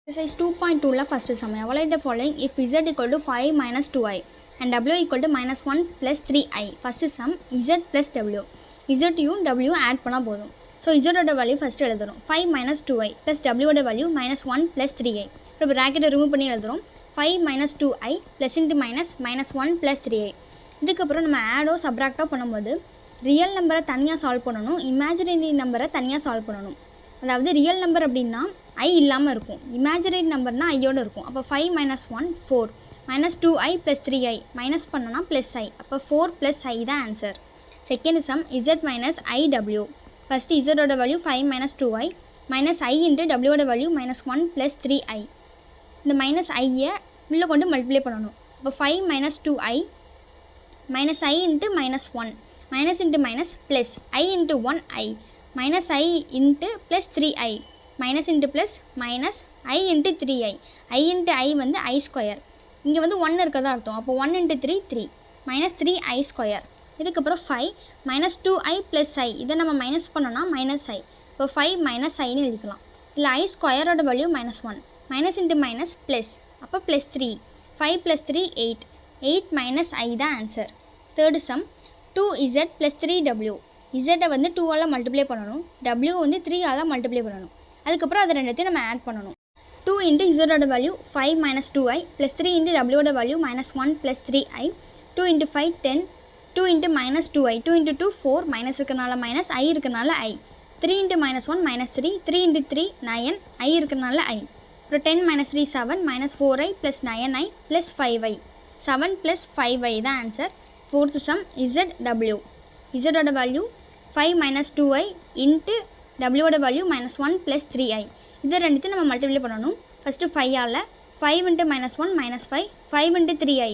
Exercise 2.2 la first sum. Evaluate the following if z equal to 5 minus 2i and w equal to minus 1 plus 3i. First sum z plus w. Z யும் w add பண்ணா போதும். So z ஓட value first எழுதுறோம். 5 minus 2i plus w ஓட value minus 1 plus 3i. இப்போ bracket remove பண்ணி எழுதுறோம். 5 minus 2i plus into minus minus 1 plus 3i. இதுக்கப்புறம் நம்ம add ஓ subtract ஓ பண்ணும்போது ரியல் நம்பரை தனியாக சால்வ் பண்ணணும், இமேஜினரி நம்பரை தனியாக சால்வ் பண்ணணும். அதாவது ரியல் நம்பர் அப்படின்னா ஐ இல்லாமல் இருக்கும், இமேஜினரி நம்பர்னால் ஐயோடு இருக்கும். அப்போ 5 minus 1 4 minus 2i plus 3i minus பண்ணனா ப்ளஸ் ஐ, அப்போ 4 ப்ளஸ் ஐ தான் answer. Second sum z minus iw. First z ஓட வேல்யூ 5 minus 2i மைனஸ் ஐ இன்ட்டு w ஓட வேல்யூ minus 1 plus 3i. இந்த மைனஸ் ஐயை உள்ளே கொண்டு மல்டிப்ளை பண்ணணும். அப்போ 5 minus 2i minus i into minus 1 minus into minus plus I into 1i minus I into plus 3i minus into plus minus I into 3i. I into I வந்து I square, இங்கே வந்து 1 இருக்கிறதா அர்த்தம். அப்போ 1 into 3 3 minus 3i square. இதுக்கப்புறம் 5 minus 2i plus i, இதை நம்ம minus பண்ணோன்னா மைனஸ் ஐ. இப்போ 5 minus iன்னு எழுதிக்கலாம். இல்லை I ஸ்கொயரோட value minus 1 minus into minus plus, அப்போ plus 3 5 plus 3 8 8 minus I தான் answer. Third some 2z plus 3w. z வந்து 2ஆல் மல்டிப்ளை பண்ணணும், w வந்து 3ஆல் மல்டிப்ளை பண்ணணும். அதுக்கப்புறம் அதை ரெண்டுத்தையும் நம்ம ஆட் பண்ணணும். 2 into z ஓட value 5 minus 2i plus 3 into w ஓட value minus 1 plus 3i. 2 into 5 10 2 into minus 2i 2 into 2 4 minus இருக்கிறனால மைனஸ் ஐ இருக்கிறனால ஐ. 3 into minus 1 minus 3 3 into 3 9 ஐ இருக்கிறனால ஐ. அப்புறம் 10 minus 3 7 minus 4i plus 9i plus 5i. 7 plus 5i தான் answer. Fourth sum zw. z ஓட value 5 minus 2i into w ஓட value minus 1 plus 3i. இதை ரெண்டுத்தையும் நம்ம மல்டிப்ளை பண்ணணும். ஃபஸ்ட்டு 5ஆல் 5 into minus 1 minus 5 5 into 3i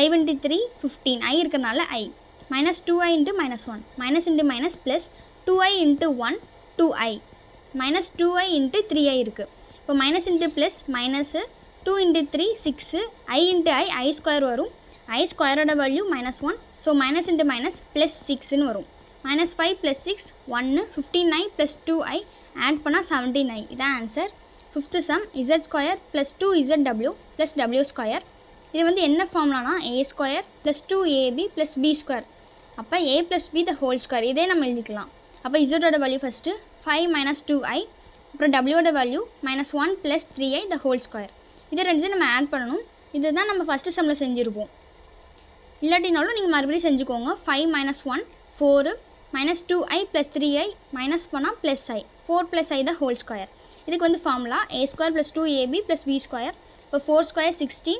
5 into 3 15 i இருக்கிறனால i minus 2i into minus 1 minus into minus plus 2i into 1 2i minus 2i into 3i இருக்குது. இப்போ minus into plus minus 2 into 3 6 i into I square வரும். I ஸ்கொயரோட value minus 1, so minus into minus plus 6ன்னு வரும். minus 5 plus 6 1 15i plus 2i add பண்ணால் 17i, இதான் answer. Fifth some z square plus 2zw plus w square. இது வந்து என்ன ஃபார்ம்லானா a square plus 2ab plus b square. அப்போ a plus b the whole square, இதே நம்ம எழுதிக்கலாம். அப்போ z ஓட வேல்யூ ஃபஸ்ட்டு 5 minus 2i, அப்புறம் w ஓட value minus 1 plus 3i the whole square. இதை ரெண்டு நம்ம ஆட் பண்ணணும். இதுதான் நம்ம ஃபஸ்ட்டு சம்மில் செஞ்சுருப்போம். இல்லாட்டினாலும் நீங்கள் மறுபடியும் செஞ்சுக்கோங்க. 5 minus 1 4 minus 2i plus 3i minus பண்ணால் plus I 4 plus i the whole square. இதுக்கு வந்து formula a square plus 2ab plus b square. இப்போ 4 square 16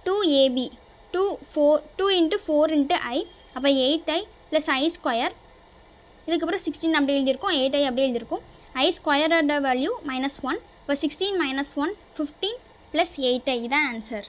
2ab 2 into 4 into i, அப்போ 8i plus i ஸ்கொயர். இதுக்கப்புறம் 16 அப்படி எழுதியிருக்கோம், 8i அப்படி எழுதியிருக்கோம். i ஸ்கொயரோட வேல்யூ minus 1, இப்போ 16 minus 1 15 plus 8i தான் answer.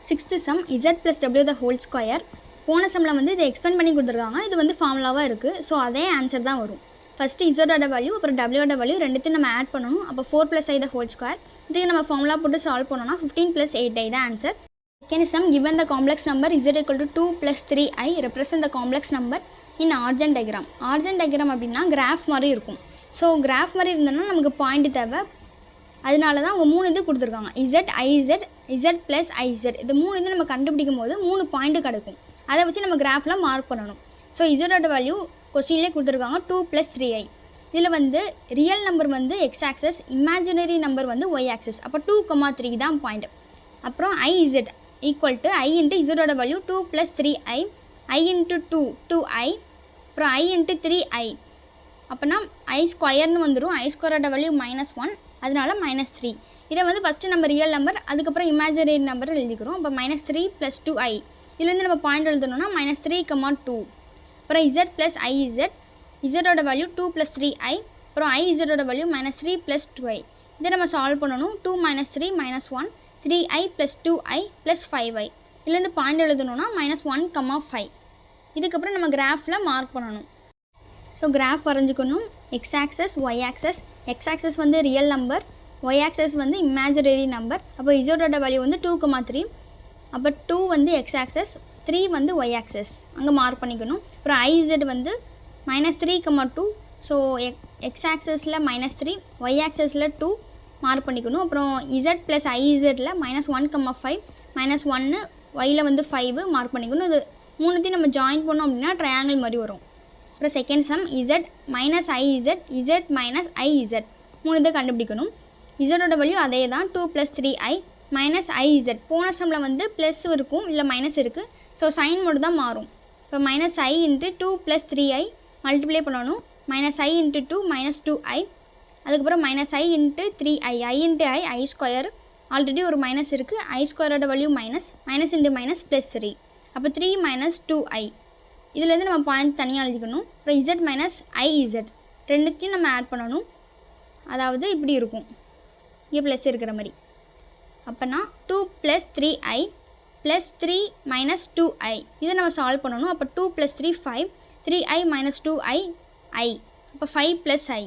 Sixth some z plus w the whole square. போன சம்மில் வந்து இதை எக்ஸ்பெண்ட் பண்ணி கொடுத்துருக்காங்க, இது வந்து ஃபார்முலாவாக இருக்குது. ஸோ அதே ஆன்சர் தான் வரும். ஃபஸ்ட்டு இசோட வேல்யூ அப்புறம் டபிள்யூட வேல்யூ ரெண்டுத்தையும் நம்ம ஆட் பண்ணணும். அப்போ 4 plus i the whole square. இதுக்கு நம்ம ஃபார்முலா போட்டு சால்வ் பண்ணோம்னா 15 plus 8i தான் answer. Second sum given the complex number z equal to 2 plus 3i represent the complex number in origin diagram. origin diagram அப்படின்னா graph மாதிரி இருக்கும். So graph மாதிரி இருந்தோன்னா நமக்கு பாயிண்ட் தேவை, அதனால தான் அவங்க 3 இது கொடுத்துருக்காங்க. z plus iz இது 3 இது நம்ம கண்டுபிடிக்கும் போது 3 பாயிண்ட்டு கிடைக்கும். அதை வச்சு நம்ம கிராஃபில் மார்க் பண்ணணும். ஸோ இசோட வேல்யூ கொஸ்டின்லேயே கொடுத்துருக்காங்க 2 plus 3i. இதில் வந்து ரியல் நம்பர் வந்து எக்ஸ் ஆக்சஸ், இமேஜினரி நம்பர் வந்து ஒய் ஆக்சஸ். அப்போ 2,3 தான் பாயிண்ட். அப்புறம் iz equal to i into இசோட value 2 plus 3i i into 2 2i அப்புறம் i இன்ட்டு 3i. அப்போனா i ஸ்கொயர்னு வந்துடும். i ஸ்கொயரோட வேல்யூ minus 1, அதனால minus 3. இதை வந்து ஃபஸ்ட்டு நம்ம ரியல் நம்பர் அதுக்கப்புறம் இமேஜினரி நம்பர் எழுதிக்கிறோம். அப்போ minus 3 plus 2i. இதுலேருந்து நம்ம பாயிண்ட் எழுதணும்னா minus 3, 2. அப்புறம் z plus iz, zோட வேல்யூ 2 plus 3i, அப்புறம் izோட வேல்யூ minus 3 plus 2i. இதை நம்ம சால்வ் பண்ணணும். 2 minus 3 minus 1 3i plus 2i plus 5i. இதுலேருந்து பாயிண்ட் எழுதணும்னா minus 1, 5. இதுக்கப்புறம் நம்ம கிராஃபில் மார்க் பண்ணணும். ஸோ கிராஃப் வரைஞ்சிக்கணும். X axis Y axis. X axis வந்து ரியல் நம்பர், ஒய் ஆக்சஸ் வந்து இமேஜினரி நம்பர். அப்போ இசோட வேல்யூ வந்து 2,3. அப்போ 2 வந்து எக்ஸ் ஆக்சஸ், 3 வந்து ஒய் ஆக்சஸ், அங்கே மார்க் பண்ணிக்கணும். அப்புறம் iz வந்து minus 3, 2. ஸோ எக்ஸ் ஆக்சஸில் minus 3, ஒய் ஆக்சஸில் 2, மார்க் பண்ணிக்கணும். அப்புறம் இசட் ப்ளஸ் ஐஇசட்டில் -1,5 -1 ஒயில் வந்து 5 மார்க் பண்ணிக்கணும். இது மூணுத்தையும் நம்ம ஜாயின் பண்ணோம் அப்படின்னா ட்ரையாங்கிள் மாதிரி வரும். அப்புறம் second sum Z minus IEZ Z minus IEZ மூணு இதை கண்டுபிடிக்கணும். இசட்டோட வேல்யூ அதே தான் 2 + 3i மைனஸ் ஐஇசட். போன சம்மில் வந்து ப்ளஸ் இருக்கும் இல்லை மைனஸ் இருக்குது. ஸோ சைன் மட்டும் தான் மாறும். இப்போ -i × 2 + 3i மல்டிப்ளை பண்ணணும். -i × 2 -2i. அதுக்கப்புறம் -i × 3i i × i i square. Already ஒரு மைனஸ் இருக்குது. i ஸ்கொயரோட வேல்யூ மைனஸ் × மைனஸ் +3. அப்போ 3 - 2i. இதுலேருந்து நம்ம பாயிண்ட் தனியாக எழுதிக்கணும். அப்புறம் இசட் மைனஸ் ஐஇசட் ரெண்டுத்தையும் நம்ம ஆட் பண்ணணும். அதாவது இப்படி இருக்கும், இங்கே ப்ளஸ் இருக்கிற மாதிரி. அப்போனா 2 + 3i + 3 - 2i இதை நம்ம சால்வ் பண்ணணும். அப்போ 2 + 3 5 3i - 2i i. அப்போ 5 + i.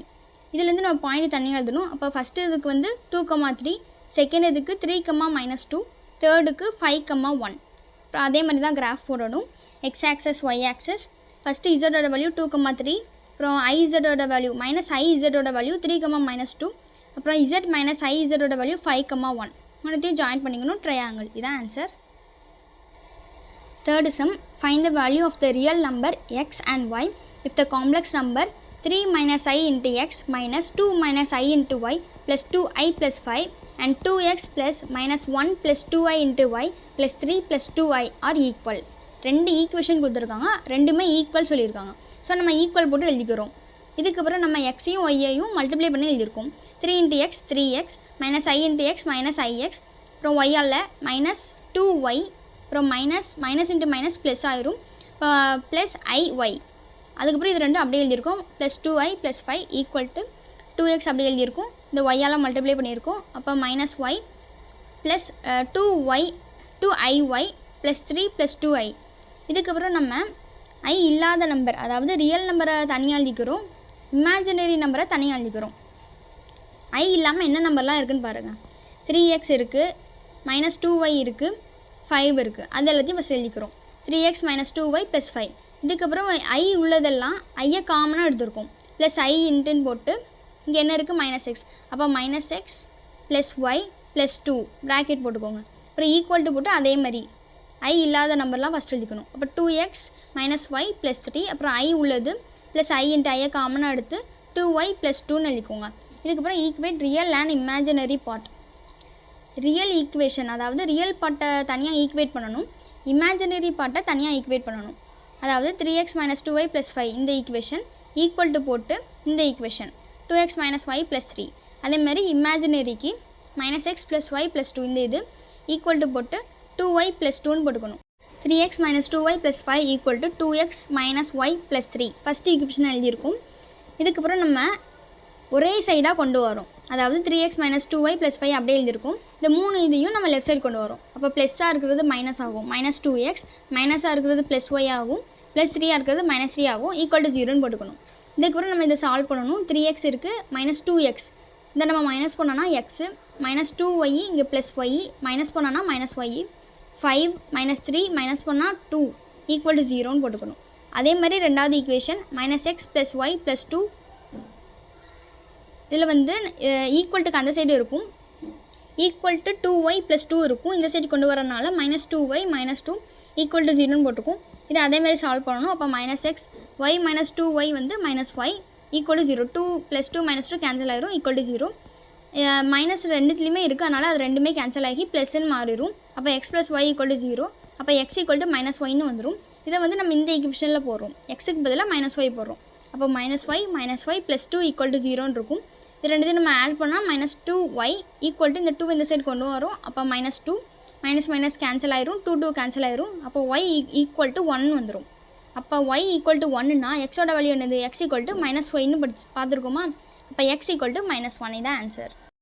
இதுலேருந்து நம்ம பாயிண்ட் தனியாக எழுதணும். அப்போ ஃபஸ்ட்டு இதுக்கு வந்து 2,3, செகண்ட் இதுக்கு 3, -2, தேர்டுக்கு 5, 1. அப்புறம் அதே மாதிரி தான் கிராஃப் போடணும். X axis Y axis. First இசட்டோட வேல்யூ 2,3. அப்புறம் ஐஇசட்டோட வேல்யூ -ஐஇசட்டோட வேல்யூ 3, -2. அப்புறம் இசட் மைனஸ் ஐஇசட்டோட வேல்யூ 5, 1. மூணுத்தையும் ஜாயின் பண்ணிக்கணும். ட்ரையாங்கிள். இதான் answer. Third sum find the value of the real number x and y if the complex number 3 - i × x -2 - i × y + 2i + 5 and 2x + -1 + 2i × y + 3 + 2i are equal. ரெண்டு equation கொடுத்துருக்காங்க, ரெண்டுமே equal சொல்லியிருக்காங்க. So நம்ம equal போட்டு எழுதிக்கிறோம். இதுக்கப்புறம் நம்ம எக்ஸையும் ஒய்யையும் multiply பண்ணி எழுதியிருக்கோம். 3 × x 3x -i × x -ix. அப்புறம் ஒய்யால் -2y. அப்புறம் மைனஸ் × மைனஸ் ப்ளஸ் ஆயிரும். Plus iy. அதுக்கப்புறம் இது ரெண்டும் அப்படியே எழுதியிருக்கோம். +2i + 5 = 2x அப்படியே எழுதியிருக்கோம். இந்த ஒய்யால் மல்டிப்ளை பண்ணியிருக்கோம். அப்போ -y ப்ளஸ் 2iy + 3 + 2i. இதுக்கப்புறம் நம்ம i இல்லாத நம்பர், அதாவது ரியல் நம்பரை தனியாக எழுதிக்கிறோம், இமேஜினரி நம்பரை தனியாக எழுதிக்கிறோம். i இல்லாமல் என்ன நம்பர்லாம் இருக்குதுன்னு பாருங்கள். 3x இருக்குது, -2y இருக்குது, 5 இருக்குது. அது எல்லாத்தையும் ஃபஸ்ட் எழுதிக்கிறோம். 3x - 2y + 5. இதுக்கப்புறம் i உள்ளதெல்லாம் ஐயை காமனாக எடுத்துருக்கோம். ப்ளஸ் i இன்ட்டுன்னு போட்டு இங்கே என்ன இருக்குது -x. அப்போ -x + y + 2 ப்ராக்கெட் போட்டுக்கோங்க. அப்புறம் ஈக்குவல் டு போட்டு அதே மாதிரி i இல்லாத நம்பர்லாம் ஃபஸ்ட் எழுதிக்கணும். அப்போ 2x - y + 3. அப்புறம் i உள்ளது ப்ளஸ் i × ஐயை காமனாக எடுத்து 2y + 2ன்னு எழுதிக்கோங்க. இதுக்கப்புறம் equate real and imaginary part. Real equation, அதாவது ரியல் பார்ட்டை தனியாக ஈக்குவேட் பண்ணணும், இமேஜினரி பார்ட்டை தனியாக ஈக்குவேட் பண்ணணும். அதாவது 3x - 2y + 5 இந்த ஈக்குவேஷன் ஈக்குவல் டு போட்டு இந்த ஈக்குவேஷன் 2x - y + 3. அதேமாதிரி இமேஜினரிக்கு -x + y + 2 இந்த இது ஈக்குவல் டு போட்டு 2y + 2ன்னு போட்டுக்கணும். 3x - 2y + 5 = 2x - y + 3 first equation எழுதியிருக்கும். இதுக்கப்புறம் நம்ம ஒரே சைடாக கொண்டு வரோம். அதாவது 3x - 2y + 5 அப்படியே எழுதியிருக்கும். இந்த மூணு இதையும் நம்ம லெஃப்ட் சைடு கொண்டு வரோம். அப்போ ப்ளஸ்ஸாக இருக்கிறது மைனஸ் ஆகும், -2x. மைனஸாக இருக்கிறது +y ஆகும், +3 இருக்கிறது -3 ஆகும், = 0ன்னு போட்டுக்கணும். இதுக்கப்புறம் நம்ம இதை சால்வ் பண்ணணும். 3x இருக்குது, -2x. இதை நம்ம மைனஸ் பண்ணோன்னா எக்ஸு, -2y இங்கே +y, மைனஸ் பண்ணோன்னா -y, 5 - 3 மைனஸ் பண்ணால் 2 = 0ன்னு போட்டுக்கணும். அதே மாதிரி ரெண்டாவது ஈக்குவேஷன் -x + y + 2. இதில் வந்து ஈக்குவல்ட்டுக்கு அந்த சைடு இருக்கும், = 2y + 2 இருக்கும். இந்த சைடு கொண்டு வரனால -2y - 2 = 0ன்னு போட்டுக்கும். இது அதேமாதிரி சால்வ் பண்ணணும். அப்போ -x y - 2y வந்து -y = 0. 2 + 2 - 2 கேன்சல் ஆகிரும், = 0. மைனஸ் ரெண்டுத்துலேயுமே இருக்குது, அதனால் அது ரெண்டுமே கேன்சல் ஆகி ப்ளஸ்ன்னு மாறிடும். அப்போ x + y = 0. அப்போ x = -yன்னு வந்துடும். இதை வந்து நம்ம இந்த ஈக்குவேஷனில் போடுறோம். எக்ஸுக்கு பதிலாக -y போடுறோம். அப்போ -y + 2 = 0ன்னு இருக்கும். இது ரெண்டுத்தையும் நம்ம ஆட் பண்ணால் -2y = இந்த 2 இந்த சைடு கொண்டு வரும். அப்போ -2 மைனஸ் கேன்சல் ஆயிரும், 2 கேன்சல் ஆயிரும். அப்போ y = 1 வந்துடும். அப்போ y = 1னா எக்ஸோட வேல்யூ என்னது? x = -yன்னு பார்த்துருக்கோமா? அப்போ x = -1. இதான் ஆன்சர்.